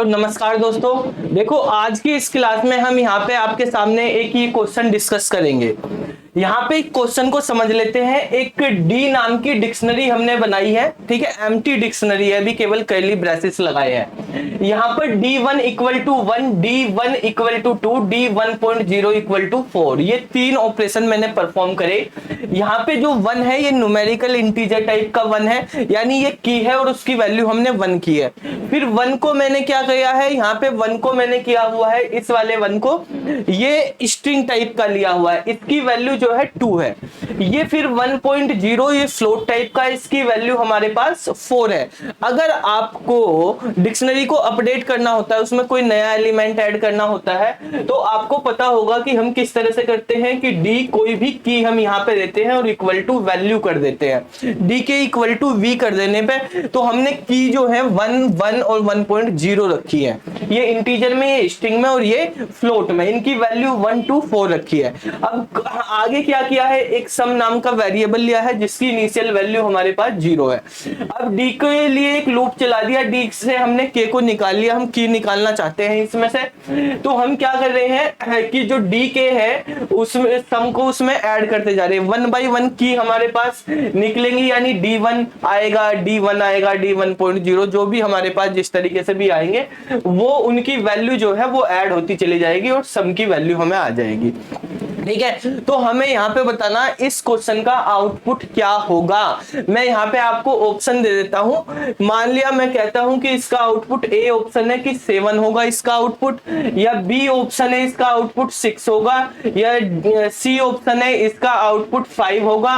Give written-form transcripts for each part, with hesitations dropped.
तो नमस्कार दोस्तों, देखो आज की इस क्लास में हम यहाँ पे आपके सामने एक ही क्वेश्चन डिस्कस करेंगे। यहाँ पे एक क्वेश्चन को समझ लेते हैं। एक डी नाम की डिक्शनरी हमने बनाई है, ठीक है, एम्प्टी डिक्शनरी है, अभी केवल कर्ली ब्रेसेस लगाए हैं। यहाँ पर D1 equal to 1, D1 equal to 2, D1.0 equal to 4, ये तीन ऑपरेशन मैंने परफॉर्म करे। यहाँ पे जो 1 है ये न्यूमेरिकल इंटीजर टाइप का 1 है, यानी ये की है और उसकी वैल्यू हमने 1 की है। फिर 1 को मैंने क्या किया है, यहाँ पे 1 को मैंने किया हुआ है, इस वाले 1 को ये स्ट्रिंग टाइप का लिया हुआ है, इसकी वैल्यू जो है 2 है। ये फिर 1.0 ये फ्लोट टाइप का, इसकी वैल्यू हमारे पास 4 है। अगर आपको डिक्शनरी को अपडेट करना होता है, उसमें कोई नया एलिमेंट ऐड करना होता है, तो आपको पता होगा कि हम किस तरह से करते हैं कि डी कोई भी की हम यहाँ पे देते हैं और इक्वल टू वैल्यू कर देते हैं। डी के इक्वल टू वी कर देने पे तो हमने की जो है 1, 1 और 1.0 रखी है, ये इंटीजर में, ये स्ट्रिंग में और ये फ्लोट में, इनकी वैल्यू 1 to 4 रखी है। अब आगे क्या किया है, एक सम नाम का वेरिएबल लिया है जिसकी इनिशियल वैल्यू हमारे पास 0 है। अब डी के लिए एक लूप चला दिया, डी से हमने के को निकाल लिया, हम की निकालना चाहते हैं इसमें से, तो हम क्या कर रहे हैं कि जो डी के है उसमें सम को उसमें ऐड करते जा रहे हैं। 1 by 1 की हमारे पास निकलेंगी, यानी D1 आएगा, D1 आएगा, D1.0 जो भी हमारे पास जिस तरीके से भी आएंगे वो उनकी वैल्यू जो है वो ऐड होती चली जाएगी और सम की वैल्यू हमें आ जाएगी। ठीक है, तो हमें यहाँ पे बताना इस क्वेश्चन का आउटपुट क्या होगा। मैं यहाँ पे आपको ऑप्शन दे देता हूँ। मान लिया मैं कहता हूँ कि इसका आउटपुट ए ऑप्शन है कि 7 होगा इसका आउटपुट, या बी ऑप्शन है इसका आउटपुट 6 होगा, या सी ऑप्शन है इसका आउटपुट 5 होगा,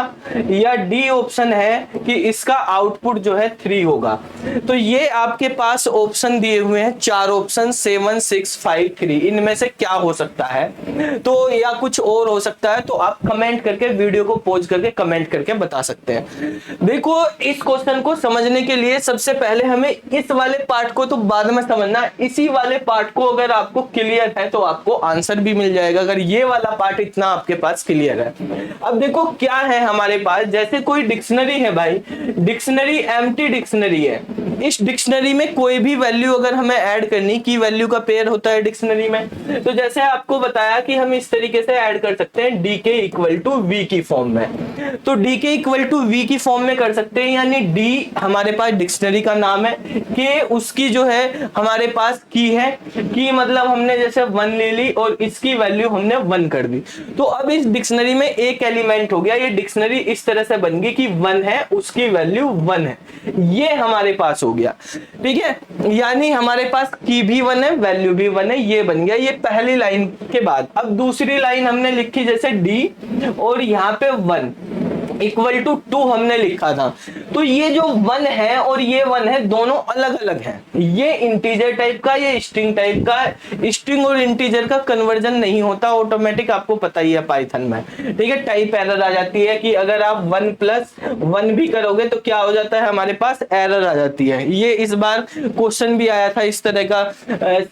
या डी ऑप्शन है कि इसका आउटपुट जो है 3 होगा। तो ये आपके पास ऑप्शन दिए हुए हैं, 4 ऑप्शन, 7, 6, 5, 3, इनमें से क्या हो सकता है, तो या कुछ और हो सकता है, तो आप कमेंट करके, वीडियो को पॉज करके कमेंट करके बता सकते हैं। देखो इस क्वेश्चन को समझने के लिए सबसे पहले हमें इस वाले पार्ट को तो बाद में समझना, इसी वाले पार्ट को अगर आपको क्लियर है तो आपको आंसर भी मिल जाएगा, अगर ये वाला पार्ट इतना आपके पास क्लियर है। अब देखो क्या है हमारे पास, जैसे कोई डिक्शनरी है भाई, डिक्शनरी एम्प्टी डिक्शनरी है, इस डिक्शनरी में कोई भी वैल्यू अगर हमें ऐड करनी, की वैल्यू का पेयर होता है डिक्शनरी में, तो जैसे आपको बताया कि हम इस तरीके से ऐड कर सकते हैं डी के इक्वल टू वी की फॉर्म में। तो डी के इक्वल टू वी की फॉर्म में कर सकते हैं, यानी डी हमारे पास डिक्शनरी का नाम है, के उसकी जो है हमारे पास की है, की मतलब हमने जैसे 1 ले ली और इसकी वैल्यू हमने 1 कर दी। तो अब इस डिक्शनरी में एक एलिमेंट हो गया, ये डिक्शनरी इस तरह से बन गई कि 1 है उसकी वैल्यू 1 है, ये हमारे पास हो गया। ठीक है, यानी हमारे पास की भी 1 है, वैल्यू भी 1 है, ये बन गया, ये पहली लाइन के बाद। अब दूसरी लाइन हमने लिखी जैसे डी और यहाँ पे 1 इक्वल टू 2 हमने लिखा था, तो ये जो 1 है और ये 1 है दोनों अलग अलग हैं। ये इंटीजर टाइप का, ये स्ट्रिंग टाइप का। स्ट्रिंग और इंटीजर का कन्वर्जन नहीं होता ऑटोमेटिक, आपको पता ही है पाइथन में। ठीक है, टाइप एरर आ जाती है कि अगर आप 1+1 भी करोगे तो क्या हो जाता है, हमारे पास एरर आ जाती है। ये इस बार क्वेश्चन भी आया था इस तरह का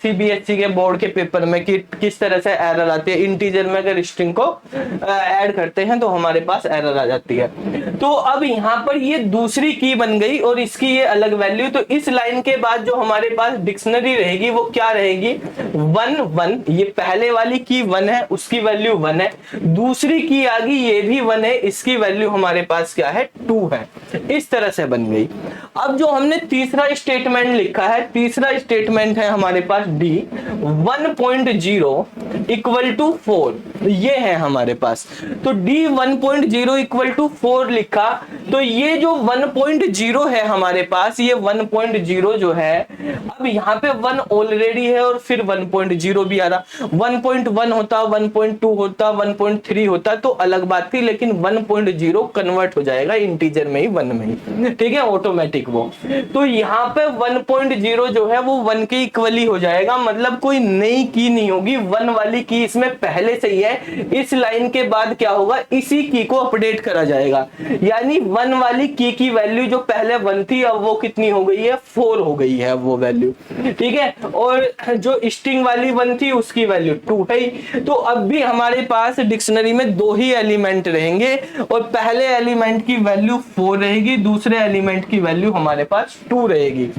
सीबीएसई के बोर्ड के पेपर में कि किस तरह से एरर आती है, इंटीजर में अगर स्ट्रिंग को ऐड करते हैं तो हमारे पास एरर आ जाती है। तो अब यहाँ पर ये दूसरी की बन गई और इसकी ये अलग वैल्यू, तो इस लाइन के बाद जो हमारे पास डिक्शनरी रहेगी वो क्या रहेगी, 1, 1, ये पहले वाली की 1 है उसकी वैल्यू 1 है, दूसरी की आ गई ये भी 1 है, इसकी वैल्यू हमारे पास क्या है, 2 है। इस तरह से बन गई। अब जो हमने तीसरा स्टेटमेंट लिखा है, तीसरा स्टेटमेंट है हमारे पास डी 1.0 इक्वल टू 4, ये है हमारे पास। तो डी 1.0 इक्वल टू 4 लिखा, तो ये जो 1.0 है हमारे पास, ये 1.0 जो है, अब यहाँ पे 1 ऑलरेडी है और फिर 1.0 भी आ रहा, 1.1 होता, 1.2 होता, 1.3 होता तो अलग बात थी, लेकिन 1.0 कन्वर्ट हो जाएगा इंटीजर में ही, 1 में ही। ठीक है, ऑटोमेटिक वो। तो यहाँ पे 1.0 जो है वो 1 के इक्वली हो जाएगा, मतलब कोई नई की नहीं होगी, 1 वाली की इसमें पहले से ही है। इस लाइन के बाद क्या होगा, इसी की को अपडेट करा जाएगा, यानी 1 वाली की वैल्यू जो पहले 1 थी अब वो कितनी हो गई है, 4 हो गई है वो वैल्यू। ठीक है, और जो स्ट्रिंग वाली 1 थी उसकी वैल्यू 2 है। तो अब भी हमारे पास डिक्शनरी में 2 ही एलिमेंट रहेंगे और पहले एलिमेंट की वैल्यू 4 रहेगी, दूसरे एलिमेंट की वैल्यू हमारे पास 2 रहेगी।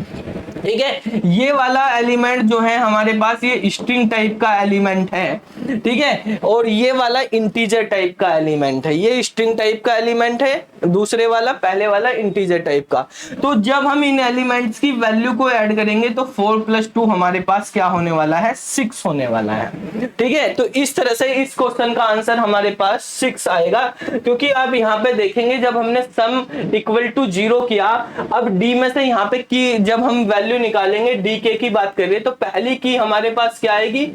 ठीक है। ये वाला एलिमेंट जो है हमारे पास ये स्ट्रिंग टाइप का एलिमेंट है, ठीक है, और ये वाला इंटीजर टाइप का एलिमेंट है। ये स्ट्रिंग टाइप का एलिमेंट है, दूसरे वाला, पहले वाला इंटीजर टाइप का। तो जब हम इन एलिमेंट्स की वैल्यू को ऐड करेंगे तो 4 + 2 हमारे पास क्या होने वाला है, 6 होने वाला है, ठीक है। तो इस तरह से इस क्वेश्चन का आंसर हमारे पास 6 आएगा, क्योंकि आप यहाँ पे देखेंगे जब हमने सम इक्वल टू 0 किया, अब डी में से यहाँ पे की जब हम वैल्यू निकालेंगे, डी के की बात करिए तो पहली की हमारे पास क्या आएगी,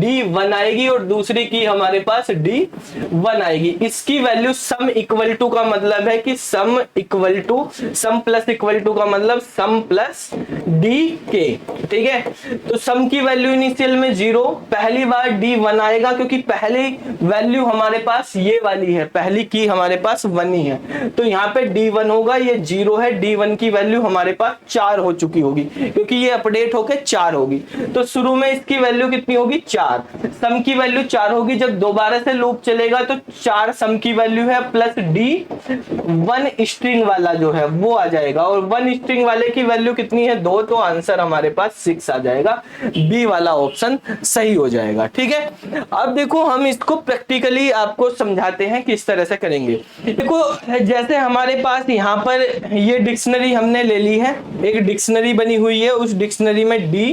D1 आएगी, और दूसरी की हमारे पास D1 आएगी। इसकी वैल्यू सम इक्वल टू का मतलब है कि sum equal to, sum plus equal to का मतलब सम प्लस डी के, ठीक है। तो सम की वैल्यू इनिशियल में 0, पहली बार D1 आएगा क्योंकि पहली वैल्यू हमारे पास ये वाली है, पहली की हमारे पास 1 ही है, तो यहाँ पे D1 होगा, ये 0 है, D1 की वैल्यू हमारे पास 4 हो चुकी होगी क्योंकि ये अपडेट होके 4 होगी। तो शुरू में इसकी वैल्यू कितनी होगी, 4, सम की वैल्यू 4 होगी। जब दोबारा से लूप चलेगा तो 4 सम की वैल्यू है, प्लस D1 स्ट्रिंग वाला जो है वो आ जाएगा, और 1 स्ट्रिंग वाले की वैल्यू कितनी है, 2, तो आंसर हमारे पास 6 आ जाएगा, बी वाला ऑप्शन सही हो जाएगा, ठीक है। अब देखो हम इसको प्रैक्टिकली आपको समझाते हैं किस तरह से करेंगे। देखो जैसे हमारे पास यहाँ पर ये डिक्शनरी हमने ले ली है, एक डिक्शनरी बनी हुई है, उस डिक्शनरी में डी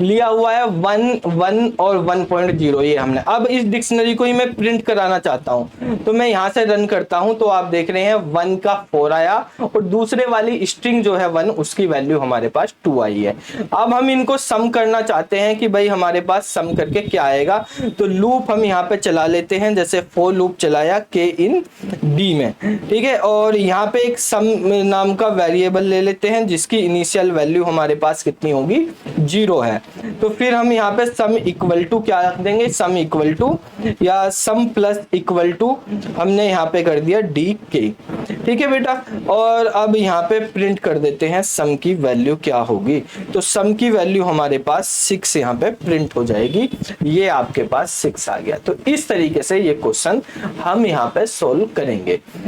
लिया हुआ है 1, 1 और 1.0 ये हमने। अब इस डिक्शनरी को ही मैं प्रिंट कराना चाहता हूं, तो मैं यहां से रन करता हूं, तो आप देख रहे हैं 1 का 4 आया, और दूसरे वाली स्ट्रिंग जो है 1 उसकी वैल्यू हमारे पास 2 आई है। अब हम इनको सम करना चाहते हैं कि भाई हमारे पास सम करके क्या आएगा, तो लूप हम यहाँ पे चला लेते हैं, जैसे फॉर लूप चलाया के इन डी में, ठीक है, और यहाँ पे एक सम नाम का वेरिएबल ले लेते हैं जिसकी इनिशियल वैल्यू हमारे पास कितनी होगी, 0 है। तो फिर हम यहाँ पे सम इक्वल टू क्या रख देंगे, सम इक्वल टू या सम प्लस इक्वल टू हमने यहाँ पे कर दिया डी के, ठीक है बेटा। और अब यहाँ पे प्रिंट कर देते हैं सम की वैल्यू क्या होगी, तो सम की वैल्यू हमारे पास 6 यहाँ पे प्रिंट हो जाएगी, ये आपके पास 6 आ गया। तो इस तरीके से ये क्वेश्चन हम यहाँ पे सोल्व करेंगे।